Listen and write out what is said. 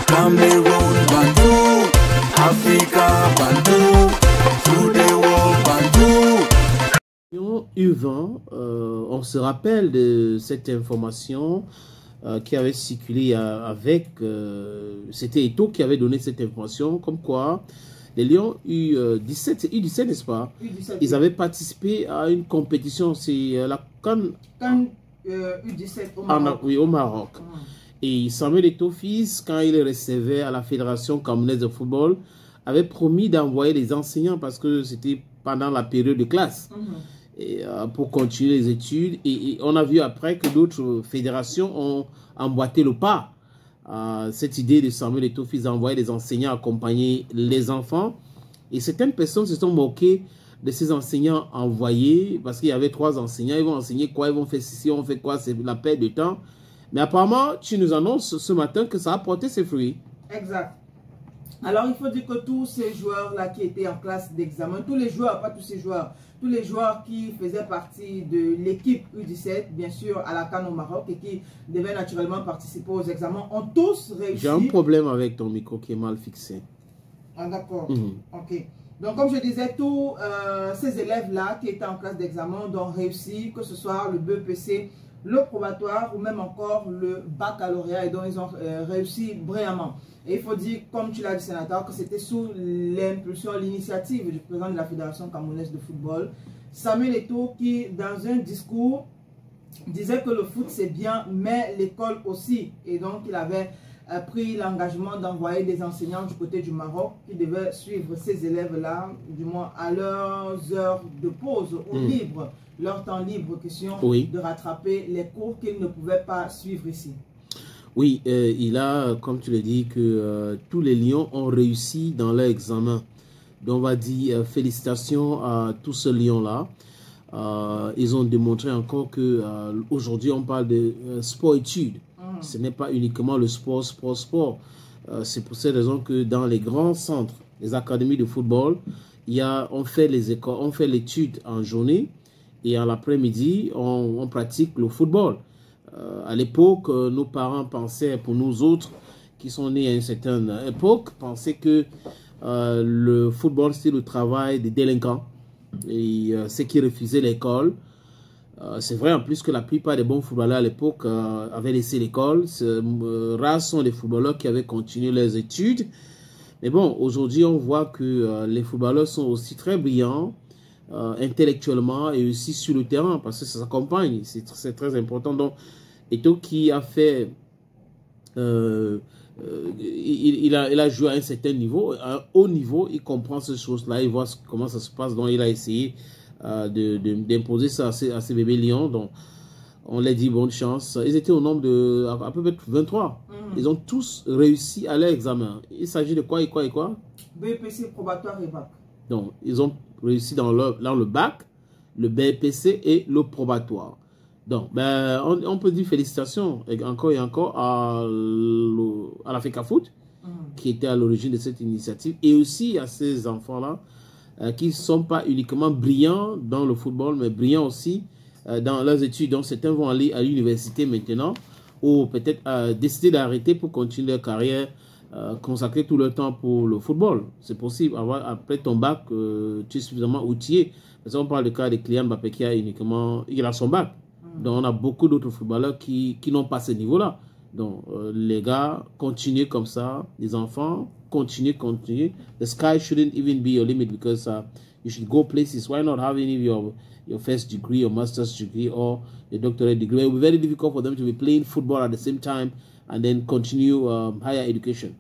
Cameroon, Bandou, Africa, Bandou, through the world, Bandou. U20, on se rappelle de cette information qui avait circulé avec, c'était Eto'o qui avait donné cette information, comme quoi les Lions U17, U17 n'est-ce pas? U17, ils avaient participé à une compétition, c'est la CAN U17 au Maroc. Oui, au Maroc. Et Samuel Eto'o fils, quand il recevait à la Fédération camerounaise de football, avait promis d'envoyer des enseignants parce que c'était pendant la période de classe. Et, pour continuer les études. Et on a vu après que d'autres fédérations ont emboîté le pas. Cette idée de Samuel Eto'o fils d'envoyer des enseignants accompagner les enfants. Et certaines personnes se sont moquées de ces enseignants envoyés parce qu'il y avait 3 enseignants. Ils vont enseigner quoi? Ils vont faire ceci, on fait quoi? C'est la perte de temps. Mais apparemment, tu nous annonces ce matin que ça a porté ses fruits. Exact. Alors, il faut dire que tous ces joueurs-là qui étaient en classe d'examen, tous les joueurs, pas tous ces joueurs, tous les joueurs qui faisaient partie de l'équipe U17, bien sûr, à la CAN au Maroc et qui devaient naturellement participer aux examens, ont tous réussi. J'ai un problème avec ton micro qui est mal fixé. Ah, d'accord. Ok. Donc, comme je disais, tous ces élèves-là qui étaient en classe d'examen ont réussi, que ce soit le BEPC, le probatoire ou même encore le baccalauréat, et donc ils ont réussi brillamment. Et il faut dire, comme tu l'as dit, sénateur, que c'était sous l'impulsion, l'initiative du président de la Fédération camerounaise de football, Samuel Eto'o, qui, dans un discours, disait que le foot c'est bien, mais l'école aussi. Et donc, il avait pris l'engagement d'envoyer des enseignants du côté du Maroc qui devaient suivre ces élèves-là, du moins à leurs heures de pause ou libre, leur temps libre, question de rattraper les cours qu'ils ne pouvaient pas suivre ici. Oui, il a, comme tu le dis, que tous les Lions ont réussi dans leur examen. Donc, on va dire félicitations à tous ces Lions-là. Ils ont démontré encore que aujourd'hui, on parle de sport-études. Ce n'est pas uniquement le sport. C'est pour cette raison que dans les grands centres, les académies de football, on fait les écoles, on fait l'étude en journée et à l'après-midi, on pratique le football. À l'époque, nos parents pensaient, pour nous autres qui sont nés à une certaine époque, pensaient que le football c'était le travail des délinquants et ceux qui refusaient l'école. C'est vrai en plus que la plupart des bons footballeurs à l'époque avaient laissé l'école. Rares sont les footballeurs qui avaient continué leurs études. Mais bon, aujourd'hui on voit que les footballeurs sont aussi très brillants intellectuellement et aussi sur le terrain parce que ça s'accompagne. C'est très important. Donc, Eto'o qui a fait, il a joué à un certain niveau, à un haut niveau, il comprend ces choses-là, il voit comment ça se passe, donc il a essayé d'imposer ça à ces bébés lions, donc on leur dit bonne chance. Ils étaient au nombre de à peu près 23, ils ont tous réussi à leur examen. Il s'agit de quoi et quoi et quoi? BEPC, probatoire et bac. Donc, ils ont réussi dans le bac, le BEPC et le probatoire. Donc, ben, on peut dire félicitations encore et encore à la FECAFOOT qui était à l'origine de cette initiative et aussi à ces enfants-là qui ne sont pas uniquement brillants dans le football, mais brillants aussi dans leurs études. Donc, certains vont aller à l'université maintenant ou peut-être décider d'arrêter pour continuer leur carrière, consacrer tout leur temps pour le football. C'est possible. Après ton bac, tu es suffisamment outillé. Parce qu'on parle du cas de Kylian Mbappé qui il a son bac. Donc, on a beaucoup d'autres footballeurs qui n'ont pas ce niveau-là. Donc, les gars, continuez comme ça. Les enfants, continuez. The sky shouldn't even be your limit because you should go places. Why not having your first degree, your master's degree, or your doctorate degree? It will be very difficult for them to be playing football at the same time and then continue higher education.